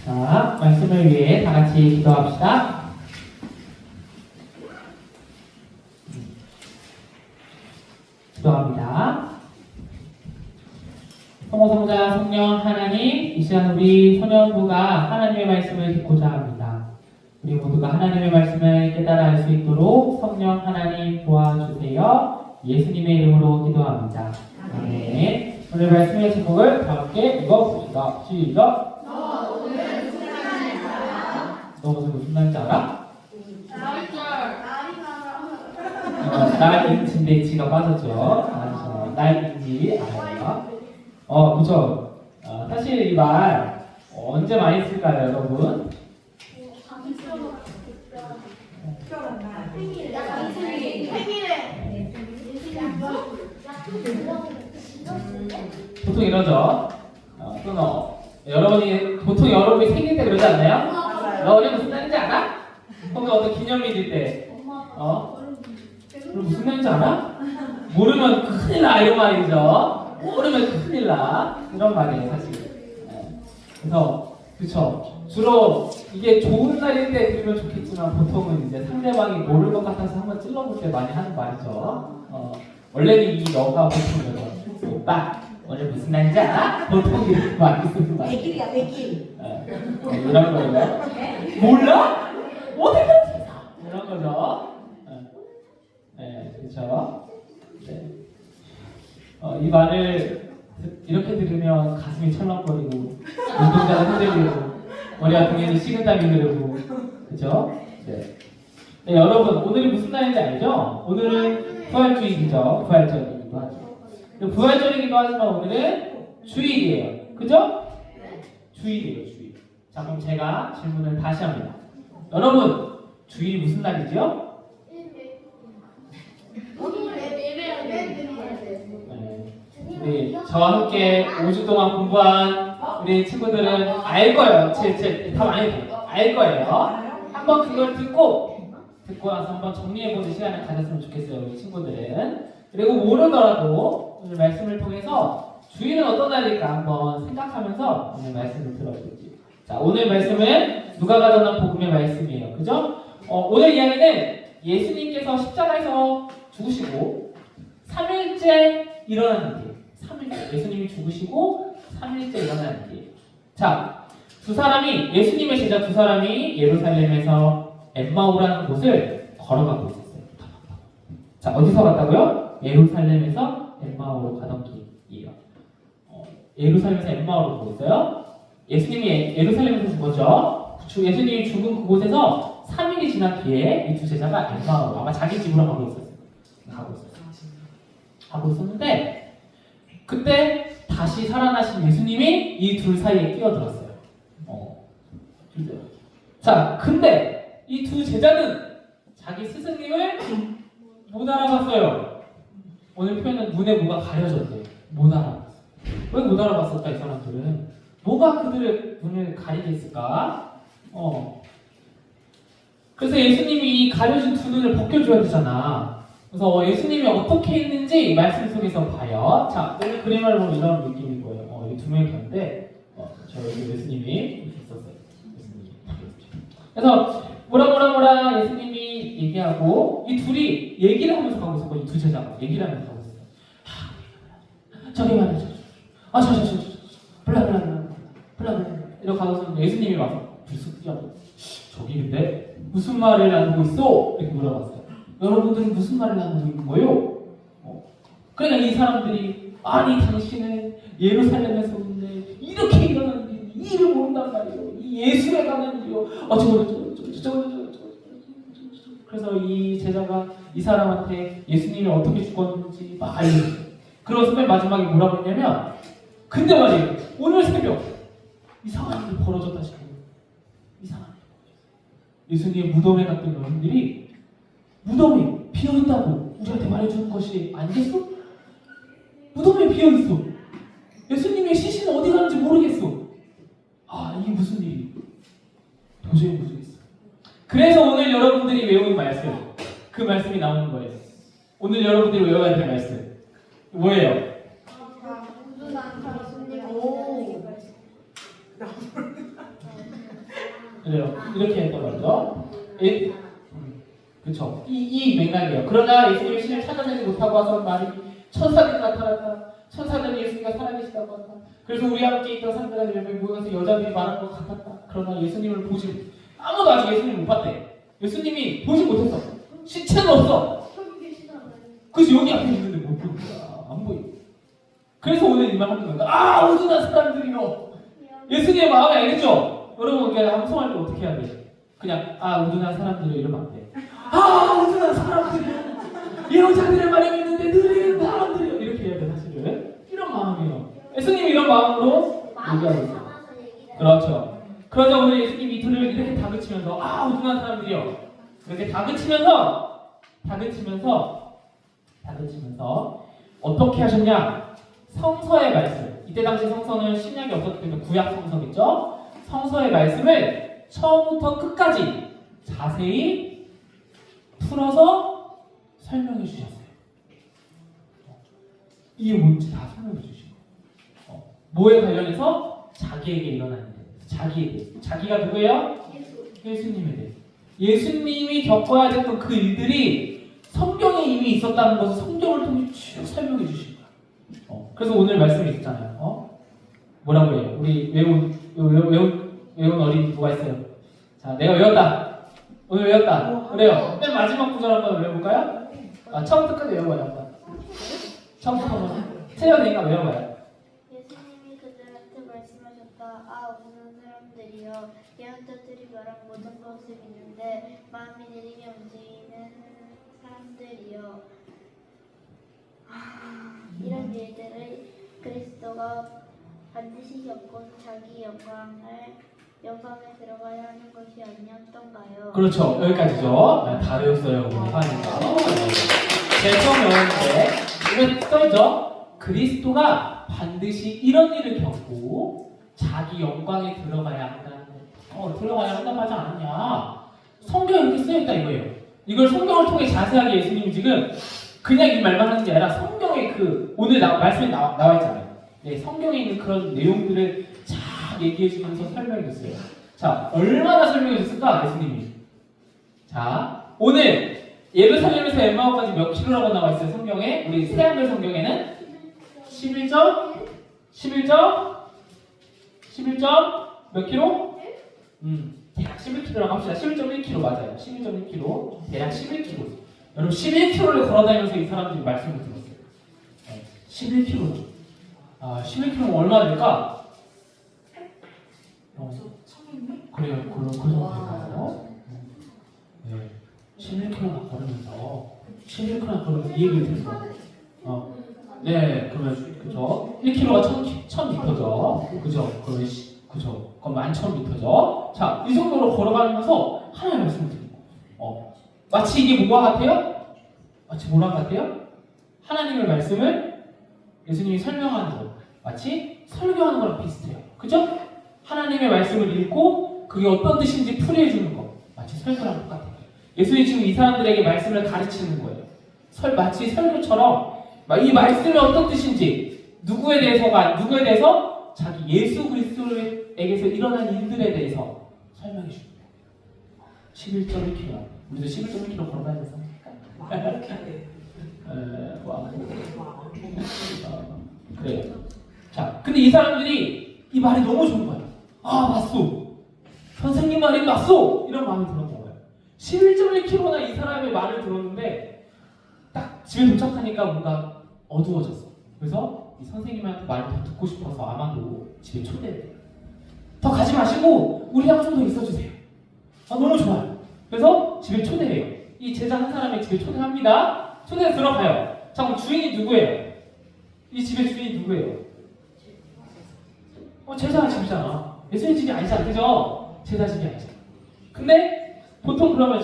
자, 말씀을 위해 다 같이 기도합시다. 기도합니다. 성모성자 성령 하나님, 이 시간 우리 소년부가 하나님의 말씀을 듣고자 합니다. 우리 모두가 하나님의 말씀을 깨달아 알 수 있도록 성령 하나님 도와주세요. 예수님의 이름으로 기도합니다. 아멘. 오늘 말씀의 제목을 다 함께 읽어봅시다. 시작. 너 무슨 날인지 알아? 날인지인데 지가 빠졌죠. 날인지 알아요. 그죠? 사실 이 말 언제 많이 쓸까요, 여러분? 보통 이러죠. 보통 여러분이 생일 때 그러지 않나요? 너 어제 무슨 날인지 알아? 혹은 어떤 기념일일 때, 그럼 무슨 날인지 알아? 모르면 큰일 나, 이런 말이죠. 모르면 큰일 나, 이런 말이에요, 사실. 그래서, 그쵸. 주로 이게 좋은 날일 때 들으면 좋겠지만 보통은 이제 상대방이 모를 것 같아서 한번 찔러볼 때 많이 하는 말이죠. 원래는 이 너가 보통 이러죠. 오빠, 오늘 무슨 날인지 알아? 보통 이렇게 많이 쓰는 말. 100일이야, 100일. 이런 거예요. 몰라? 어떻게 알았어? 이런 거죠. 그렇죠. 네. 이 말을 이렇게 들으면 가슴이 철렁거리고 눈동자가 흔들리고 머리가 당연히 식은땀이 흐르고, 그렇죠? 네. 네, 여러분 오늘이 무슨 날인지 알죠? 오늘은 부활주일이죠. 부활절이기도 하죠. 부활절이기도 하지만 오늘은 주일이에요. 그죠? 주일이에요, 주일. 자, 그럼 제가 질문을 다시 합니다. 여러분, 주일이 무슨 날이죠? 우리 저와 함께 5주 동안 공부한 우리 친구들은 알 거예요. 다 많이 알 거예요. 한번 그걸 듣고 나서 한번 정리해보는 시간을 가졌으면 좋겠어요, 우리 친구들은. 그리고 모르더라도 오늘 말씀을 통해서 주일은 어떤 날일까 한번 생각하면서 오늘 말씀을 들어볼게요. 자, 오늘 말씀은 누가가 전한 복음의 말씀이에요. 그죠? 오늘 이야기는 예수님께서 십자가에서 죽으시고 3일째 일어나는 일이에요. 3일째 예수님이 죽으시고 3일째 일어나는 일이에요. 자, 예수님의 제자 두 사람이 예루살렘에서 엠마오라는 곳을 걸어가고 있었어요. 자, 어디서 갔다고요? 예루살렘에서 엠마오로 가던 길이에요. 예루살렘에서 엠마오로 가고 있어요. 예수님이 예루살렘에서 죽었죠. 예수님이 죽은 그곳에서 3일이 지난 뒤에 이 두 제자가 엠마오로 아마 자기 집으로 가고 있었는데 그때 다시 살아나신 예수님이 이 둘 사이에 끼어들었어요. 자, 근데 이 두 제자는 자기 스승님을 못 알아봤어요. 오늘 표현은 눈에 뭐가 가려졌대. 못 알아봤어. 왜 못 알아봤을까, 이 사람들은? 뭐가 그들의 눈을 가리게 했을까? 그래서 예수님이 이 가려진 두 눈을 벗겨줘야 되잖아. 그래서 예수님이 어떻게 했는지 말씀 속에서 봐요. 자, 오늘 그림을 보면 이런 느낌인 거예요. 이 두 명이 갔는데, 여기 예수님이 있었어요. 그래서 뭐라 예수님이 얘기하고 이 둘이 얘기를 하면서 가고 있었고 이 두 제자가 얘기를 하면서 가고 있었어요. 저기 말이야. 블라블라 이러고 가서 예수님이 와서 불쑥 뛰어들어. 저기 근데 무슨 말을 나누고 있어? 이렇게 물어봤어요. 여러분들은 무슨 말을 나누고 있는 거예요? 그러니까 이 사람들이 아니 당신은 예루살렘에서 오는데 이렇게 일어나는 일이 이 일을 모른단 말이에요. 이 예수에 관한 일이요. 그래서 이 제자가 이 사람한테 예수님이 어떻게 죽었는지 막 알려줬어요. 그러고서 맨 마지막에 뭐라고 했냐면 근데 말이에요. 오늘 새벽 이상한 일이 벌어졌다 싶어요. 이상한 일. 예수님의 무덤에 갔던 여러분들이 무덤이 비어있다고 우리한테 말해주는 것이 아니겠어? 무덤에 비어있어. 예수님의 시신은 어디 가는지 모르겠어. 이게 무슨 일이? 도저히 모르겠어. 그래서 오늘 여러분들이 외우는 말씀, 그 말씀이 나오는 거예요. 오늘 여러분들이 외워야 될 말씀 뭐예요? 그래요. 이렇게 했던 거죠. 그렇죠. 이 맥락이에요. 그러나 예수님이 신을 찾아내지 못하고 와서 말이 천사들이 나타났다. 천사들이 예수님과 살아계시다고 한다. 그래서 우리와 함께 있던 사람들이 여기 모여서 여자들이 말한 것 같았다. 그러나 예수님을 보지 아무도 아직 예수님을 못 봤대. 예수님이 보지 못했어. 시체는 없어. 그래서 여기 앞에 있는데 못 보는 거야. 안 보여. 그래서 오늘 이 말 하는 거야. 아, 우둔한 사람들이요. 예수님의 마음이 알겠죠? 여러분, 그냥 함성할 때 어떻게 해야 돼? 그냥, 아, 우둔한 사람들이요. 이러면 안 돼. 아, 우둔한 사람들이요. 여자들의 말이 믿는데 느리는 사람들이요. 이렇게 해야 돼, 사실은. 이런 마음이에요. 예수님이 이런 마음으로 얘기하고 있어요. 그렇죠. 그러자 오늘 예수님이 이 둘을 이렇게 다그치면서, 아, 우둔한 사람들이요. 이렇게 다그치면서 어떻게 하셨냐? 성서의 말씀. 이때 당시 성서는 신약이 없었기 때문에 구약 성서겠죠? 성서의 말씀을 처음부터 끝까지 자세히 풀어서 설명해 주셨어요. 이게 뭔지 다 설명해 주시고, 뭐에 관련해서 자기에게 일어난 일, 자기에 대해. 자기가 누구예요? 예수님에 대해. 예수님이 겪어야 됐던 그 일들이 성경에 이미 있었다는 것을 성경을 통해 쭉 설명해 주신 거야. 그래서 오늘 말씀이 있잖아요. 뭐라고 해요? 우리 외운 어린이 누가 있어요? 자, 내가 외웠다. 오늘 외웠다. 그래요. 맨 마지막 구절 한번 외워볼까요? 처음부터까지 외워봐요. 한번. 처음부터 채연이가 외워봐요. 예수님이 그들한테 말씀하셨다. 아, 우는 사람들이여, 예언자들이 말한 모든 것을 믿는데 마음이 느리게 움직이는 사람들이여, 이런 일들을 그리스도가 반드시 겪고 자기 영광에 들어가야 하는 것이 아니었던가요? 그렇죠. 여기까지죠. 다 외웠어요. 우리 하니까. 제가 처음 외웠는데 이거 써있죠? 그리스도가 반드시 이런 일을 겪고 자기 영광에 들어가야 한다는 거. 들어가야 한다고 하지 않았냐? 성경에 이렇게 쓰여있다 이거예요. 이걸 성경을 통해 자세하게 예수님이 지금 그냥 이 말만 하는 게 아니라 성경에 오늘 말씀에 나와 있잖아요. 네, 성경에 있는 그런 내용들을 쫙 얘기해주면서 설명해줬어요. 자, 얼마나 설명해줬을까 예수님이. 자, 오늘 예루살렘에서 엠마오까지 몇 킬로라고 나와 있어요 성경에. 우리 새한글 성경에는 11점 몇 킬로? 대략 11킬로라고 합시다. 11.1킬로 맞아요. 11.1킬로 대략 11킬로. 여러분 11킬로를 걸어다니면서 이 사람들이 말씀을 들었어요. 11킬로. 11킬로면 얼마 될까? 그래요. 그 정도 될까요? 네. 11km만 걸으면서 11km만 걸으면서 이 얘기를 듣는 거예요. 네, 그러면 그죠? 1km가 1000m죠. 그죠? 그럼 11,000m죠. 자, 이 정도로 걸어가면서 하나님의 말씀을 듣는 거예요. 마치 이게 뭐가 같아요? 마치 뭐랑 같아요? 하나님의 말씀을 예수님이 설명하는 거. 마치 설교하는 거랑 비슷해요. 그죠? 하나님의 말씀을 읽고 그게 어떤 뜻인지 풀이해 주는 거. 마치 설교랑 똑같아요. 예수님이 지금 이 사람들에게 말씀을 가르치는 거예요. 마치 설교처럼 이 말씀이 어떤 뜻인지 누구에 대해서 자기 예수 그리스도에게서 일어난 일들에 대해서 설명해 줍니다. 11.1km. 우리도 11.1km 걸어다니면서 그래요. 자, 근데 이 사람들이 이 말이 너무 좋은 거예요. 맞소. 선생님 말이 맞소. 이런 마음이 들었던 거예요. 11.1km나 이 사람의 말을 들었는데 딱 집에 도착하니까 뭔가 어두워졌어. 그래서 이 선생님한테 말을 더 듣고 싶어서 아마도 집에 초대해요. 더 가지 마시고 우리랑 좀 더 있어주세요. 너무 좋아요. 그래서 집에 초대해요. 이 제자 한 사람의 집에 초대합니다. 초대해서 들어가요. 자, 그럼 주인이 누구예요? 이 집의 주인이 누구예요? 제자 집이잖아. 예수님 집이 아니잖아. 그죠? 제자 집이 아니잖아. 근데 보통 그러면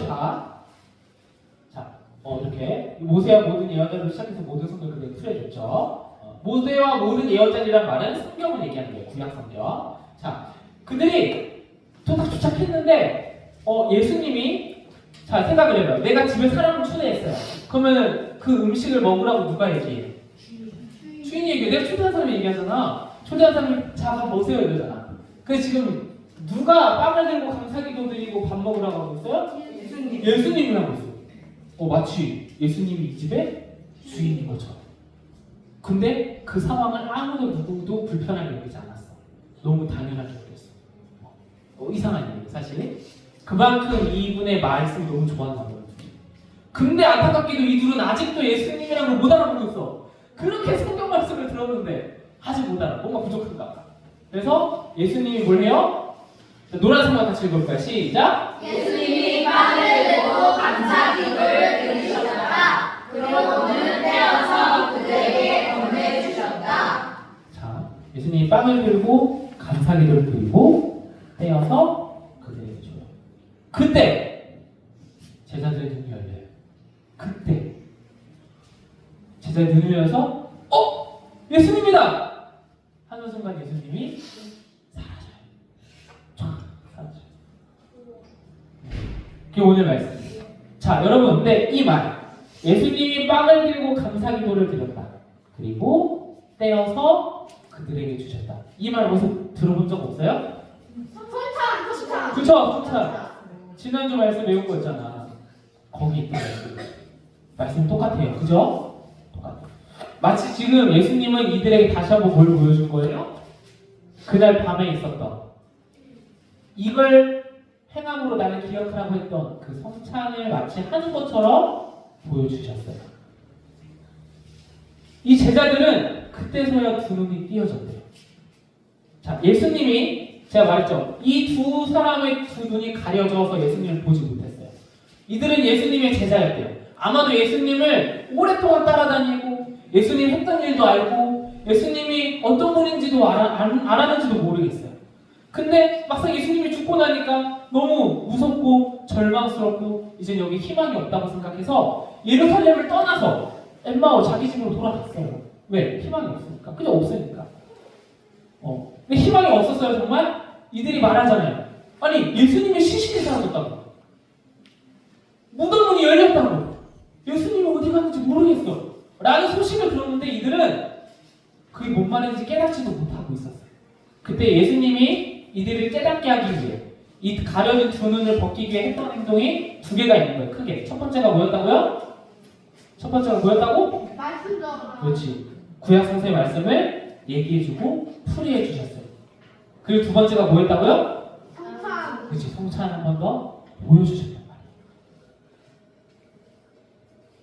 이렇게 모세와 모든 예언자로 시작해서 모든 성경 그대로 풀어줬죠. 모세와 모든 예언자이란 말은 성경을 얘기하는 거예요. 구약 성경. 자, 그들이 도착했는데 예수님이 생각을 해봐요. 내가 집에 사람을 초대했어요. 그러면 그 음식을 먹으라고 누가 얘기해? 주인이 얘기해. 내가 초대한 사람이 얘기하잖아. 초대한 사람이 가보세요 이러잖아. 근데 지금 누가 빵을 들고 감사기도 드리고 밥 먹으라고 하고 있어요? 예수님이 하고 있어요. 마치 예수님이 이 집의 주인인 것처럼. 근데 그 상황을 아무도 누구도 불편하게 여기지 않았어. 너무 당연하게 여겼어. 이상한 일이에요, 사실. 그만큼 이분의 말씀을 너무 좋아하는 거예요. 근데 안타깝게도 이 둘은 아직도 예수님이라는 걸 못 알아보고 있어. 그렇게 성경 말씀을 들었는데 아직 못 알아. 뭔가 부족한가 봐. 그래서 예수님이 뭘 해요? 자, 노란색만 같이 읽어볼까요? 시작! 예수님이 빵을 들고 감사기도를 드리셨다. 그러고는 떼어서 그들에게 건네주셨다. 자, 예수님이 빵을 들고 감사기도를 드리고 떼어서 그들에게 줘요. 그때 제자들의 눈이 열려요. 그때 제자의 눈을 열어서 예수님이다! 하는 순간 예수님이 사라져요. 사라져요. 그게 오늘 말씀이에요. 자, 여러분, 근데 이 말 예수님이 빵을 들고 감사기도를 드렸다. 그리고 떼어서 그들에게 주셨다. 이 말 어디서 들어본 적 없어요? 소찬. 그쵸? 소찬. 지난주 말씀 외운 거 있잖아. 거기 있다. 말씀 똑같아요. 그죠? 똑같아요. 마치 지금 예수님은 이들에게 다시 한번 뭘 보여줄 거예요? 그날 밤에 있었던 이걸 행함으로 나를 기억하라고 했던 그 성찬을 마치 하는 것처럼 보여주셨어요. 이 제자들은 그때서야 두 눈이 띄어졌대요. 자, 예수님이 제가 말했죠. 이 두 사람의 두 눈이 가려져서 예수님을 보지 못했어요. 이들은 예수님의 제자였대요. 아마도 예수님을 오랫동안 따라다니고 예수님 했던 일도 알고 예수님이 어떤 분인지도 알았는지도 모르겠어요. 근데 막상 예수님이 죽고 나니까 너무 무섭고 절망스럽고 이제 여기 희망이 없다고 생각해서 예루살렘을 떠나서 엠마오 자기 집으로 돌아갔어요. 왜? 희망이 없으니까. 그냥 없으니까. 근데 희망이 없었어요. 정말 이들이 말하잖아요. 아니 예수님이 시신이 사라졌다고. 무덤문이 열렸다고. 예수님이 어디 갔는지 모르겠어. 라는 소식을 들었는데 이들은 그게 뭔 말인지 깨닫지도 못하고 있었어요. 그때 예수님이 이들을 깨닫게 하기 위해 이 가려진 두 눈을 벗기기 위해 했던 행동이 두 개가 있는 거예요. 크게. 첫 번째가 뭐였다고요? 첫 번째가 뭐였다고? 말씀 좀. 그렇지. 구약 성서의 말씀을 얘기해주고 풀이해 주셨어요. 그리고 두 번째가 뭐였다고요? 성찬. 그렇지. 성찬 한 번 더 보여주셨단 말이에요.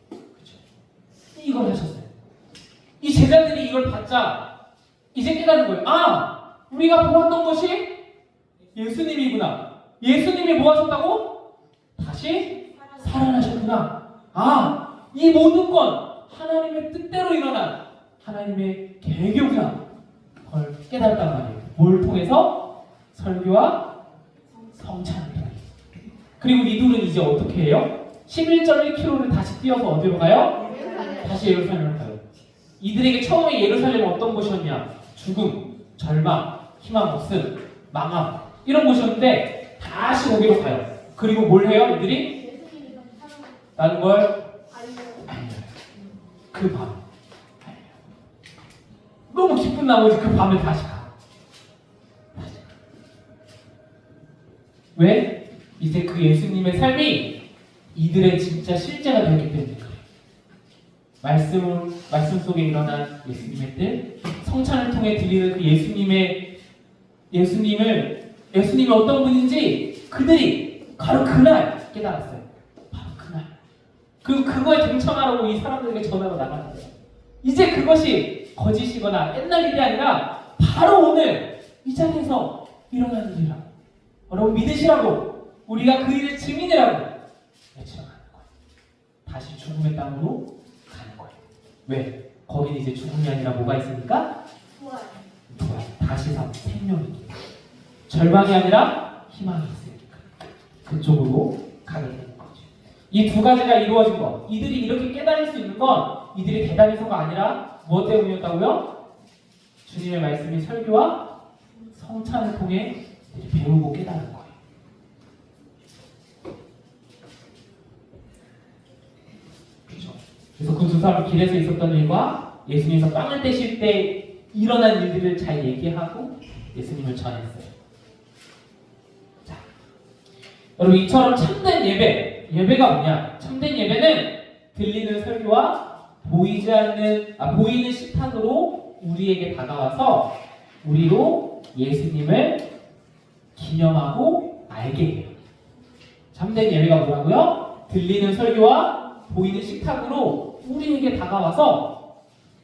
그렇죠. 이걸 하셨어요. 이 제자들이 이걸 받자 이제 깨달은 거예요. 우리가 보았던 것이 예수님이구나. 예수님이 뭐 하셨다고? 다시 살아나셨구나. 이 모든 건 하나님의 뜻대로 일어난 하나님의 계획이구나. 그걸 깨달았단 말이에요. 뭘 통해서? 설교와 성찬을 통해서. 그리고 이들은 이제 어떻게 해요? 11.1km를 다시 뛰어서 어디로 가요? 다시 예루살렘으로 가요. 이들에게 처음에 예루살렘은 어떤 곳이었냐? 죽음, 절망, 희망 없음, 망함 이런 곳이었는데 다시 거기로 가요. 그리고 뭘 해요? 이들이? 라는 걸 알려요. 그 밤 알려요. 너무 기쁜 나머지 그 밤에 다시 가. 왜? 이제 그 예수님의 삶이 이들의 진짜 실제가 되기 때문에 그래요. 말씀 속에 일어난 예수님의 뜻, 성찬을 통해 드리는 그 예수님이 어떤 분인지 그들이 바로 그날 깨달았어요. 바로 그날. 그거에 동참하라고 이 사람들에게 전화가 나가는 거예요. 이제 그것이 거짓이거나 옛날 일이 아니라 바로 오늘 이 자리에서 일어나는 일이라고. 여러분 믿으시라고. 우리가 그 일의 증인이라고 외치러 가는 거예요. 다시 죽음의 땅으로 가는 거예요. 왜? 거기는 이제 죽음이 아니라 뭐가 있으니까? 부활. 다시 산 생명이 있어요. 절망이 아니라 희망이 있으니까 그쪽으로 가게 되는 거죠. 이 두 가지가 이루어진 것. 이들이 이렇게 깨달을 수 있는 건 이들이 대단해서가 아니라 무엇 때문이었다고요? 주님의 말씀이 설교와 성찬을 통해 배우고 깨달은 거예요. 그렇죠. 그래서 그 두 사람은 길에서 있었던 일과 예수님께서 빵을 떼실 때 일어난 일들을 잘 얘기하고 예수님을 전했어요. 여러분 이처럼 참된 예배가 뭐냐? 참된 예배는 들리는 설교와 보이는 식탁으로 우리에게 다가와서 우리로 예수님을 기념하고 알게 해요. 참된 예배가 뭐라고요? 들리는 설교와 보이는 식탁으로 우리에게 다가와서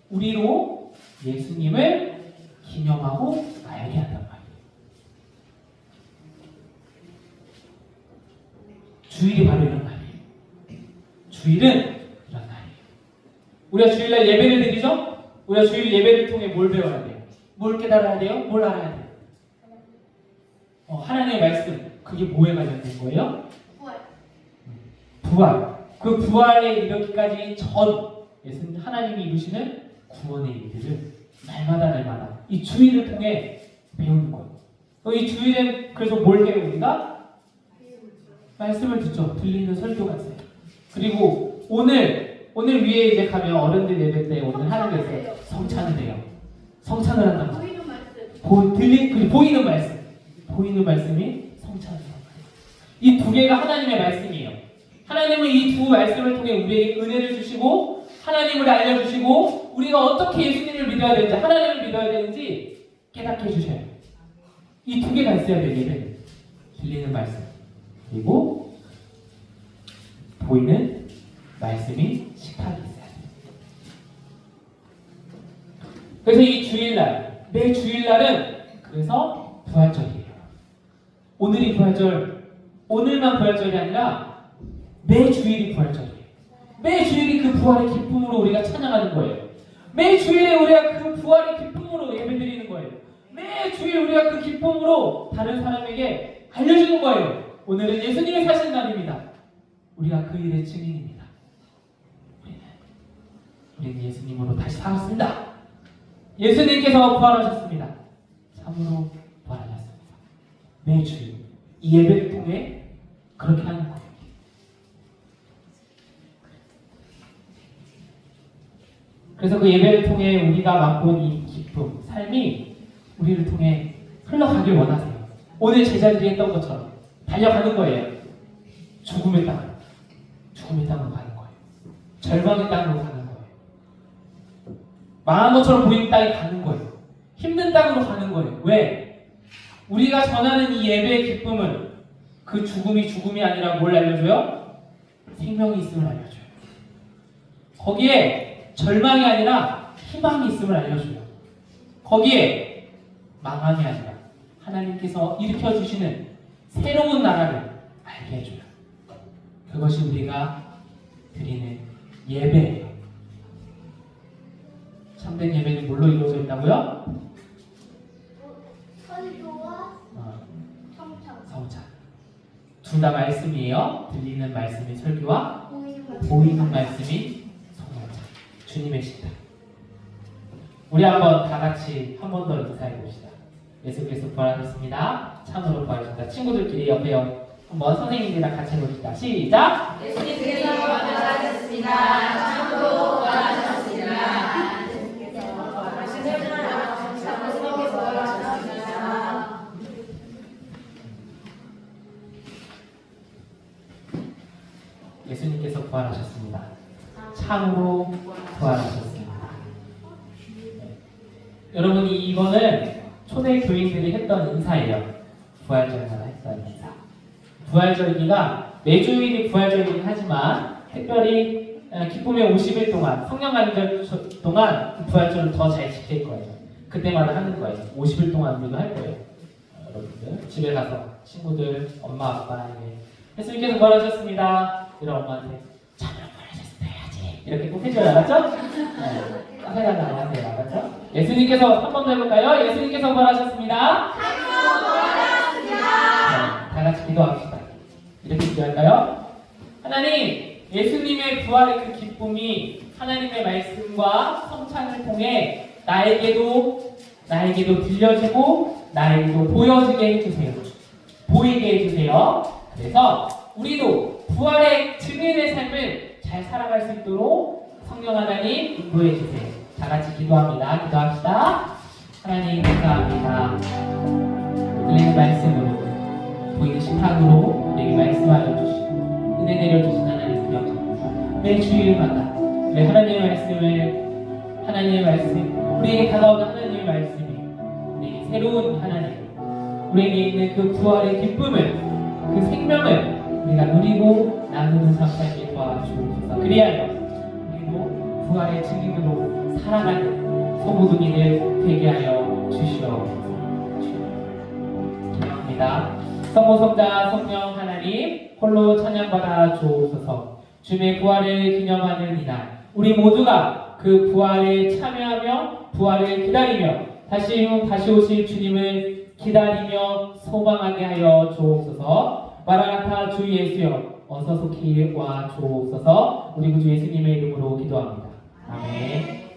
우리로 예수님을 기념하고 알게 한단 말이에요. 주일이 바로 이런 날이에요. 주일은 이런 날이에요. 우리가 주일날 예배를 드리죠? 우리가 주일 예배를 통해 뭘 배워야 돼요? 뭘 깨달아야 돼요? 뭘 알아야 돼요? 하나님의 말씀. 그게 뭐에 관련된 거예요? 부활. 그 부활에 이르기까지 전 예수님 하나님이 이루시는 구원의 일들을 날마다 이 주일을 통해 배우는 거예요. 이 주일에 그래서 뭘 해요 우리가? 말씀을 듣죠. 들리는 설교가 있어요. 그리고 오늘 위에 이제 가면 어른들 예배 때 오늘 하는 게 있어요. 성찬을 해요. 성찬을 한단 말이에요. 보이는 말씀. 보이는 말씀이 성찬을 해요. 이 두 개가 하나님의 말씀이에요. 하나님은 이 두 말씀을 통해 우리에게 은혜를 주시고 하나님을 알려주시고 우리가 어떻게 예수님을 믿어야 되는지 하나님을 믿어야 되는지 깨닫게 해주셔요. 이 두 개가 있어야 돼요. 예배는. 들리는 말씀 그리고 보이는 말씀이 식탁이 있어야 돼요. 그래서 이 주일날 매 주일날은 그래서 부활절이에요. 오늘이 부활절 오늘만 부활절이 아니라 매 주일이 부활절이에요. 매 주일이 그 부활의 기쁨으로 우리가 찬양하는 거예요. 매 주일에 우리가 그 부활의 기쁨으로 예배드리는 거예요. 매 주일 우리가 그 기쁨으로 다른 사람에게 알려주는 거예요. 오늘은 예수님이 사신 날입니다. 우리가 그 일의 증인입니다. 우리는 예수님으로 다시 살았습니다. 예수님께서 부활하셨습니다. 참으로 부활하셨습니다. 매 주일 이 예배를 통해 그렇게 하는 거예요. 그래서 그 예배를 통해 우리가 맛본 이 기쁨, 삶이 우리를 통해 흘러가길 원하세요. 오늘 제자들이 했던 것처럼 달려가는 거예요. 죽음의 땅으로 가는 거예요. 절망의 땅으로 가는 거예요. 망한 것처럼 보이는 땅에 가는 거예요. 힘든 땅으로 가는 거예요. 왜? 우리가 전하는 이 예배의 기쁨은 그 죽음이 아니라 뭘 알려줘요? 생명이 있음을 알려줘요. 거기에 절망이 아니라 희망이 있음을 알려줘요. 거기에 망함이 아니라 하나님께서 일으켜주시는 새로운 나라를 알게 해줘요. 그것이 우리가 드리는 예배예요. 참된 예배는 뭘로 이루어져 있다고요? 설교와 성찬. 둘 다 말씀이에요. 들리는 말씀이 설교와 보이는 보이는 말씀이 성찬. 주님의 식탁. 우리 한번 다 같이 한 번 더 인사해 봅시다. 예수께서 부활하셨습니다. 참으로 부활하셨다. 친구들끼리 옆에 한번 선생님들이랑 같이 해봅시다. 시작! 예수님께서 부활하셨습니다. 참으로 부활하셨습니다. 예수님께서 부활하셨습니다. 참으로 부활하셨습니다. 예수님께서 부활하셨습니다. 참으로 부활하셨습니다. 여러분이 이거는 초대 교인들이 했던 인사예요. 부활절마다 했던 인사. 부활절기가 매주일이 부활절이긴 하지만 특별히 기쁨의 50일 동안 성령 강림절 동안 부활절을 더 잘 지킬 거예요. 그때마다 하는 거예요. 50일 동안 우리가 할 거예요. 여러분들 집에 가서 친구들, 엄마, 아빠에게 예수님께서 부활하셨습니다. 이런 엄마한테 참으로 부활하셨습니다 해야지. 이렇게 꼭 해줘야 알았죠? 네. 해달라 안 하세요. 알았죠? 예수님께서 한 번 더 해볼까요? 예수님께서 부활하셨습니다. 네, 다 같이 기도합시다. 이렇게 기도할까요? 하나님, 예수님의 부활의 그 기쁨이 하나님의 말씀과 성찬을 통해 나에게도 들려지고 나에게도 보여지게 해주세요. 보이게 해주세요. 그래서 우리도 부활의 증인의 삶을 잘 살아갈 수 있도록 성령 하나님 인도해 주세요. 다 같이 기도합니다. 기도합시다. 하나님 감사합니다. 들리는 말씀으로 보이는 심판으로 우리에게 말씀하여 주시고 은혜 내려주신 하나님 기억합니다. 매 주일마다 우리 하나님의 말씀 우리에게 다가오는 하나님의 말씀이 우리에게 새로운 하나님 우리에게 있는 그 부활의 기쁨을 그 생명을 우리가 누리고 나누는 삶 살게 도와주옵소서. 그리하여 우리도 부활의 증인으로 살아가는 소모둥이들 되게 하여 주시옵소서. 기도합니다. 성모 성자 성령 하나님 홀로 찬양받아 주옵소서. 주님의 부활을 기념하는 이날 우리 모두가 그 부활에 참여하며 부활을 기다리며 다시 오실 주님을 기다리며 소망하게 하여 주옵소서. 마라나타 주 예수여 어서 속히 와 주옵소서. 우리 구주 예수님의 이름으로 기도합니다. 아멘.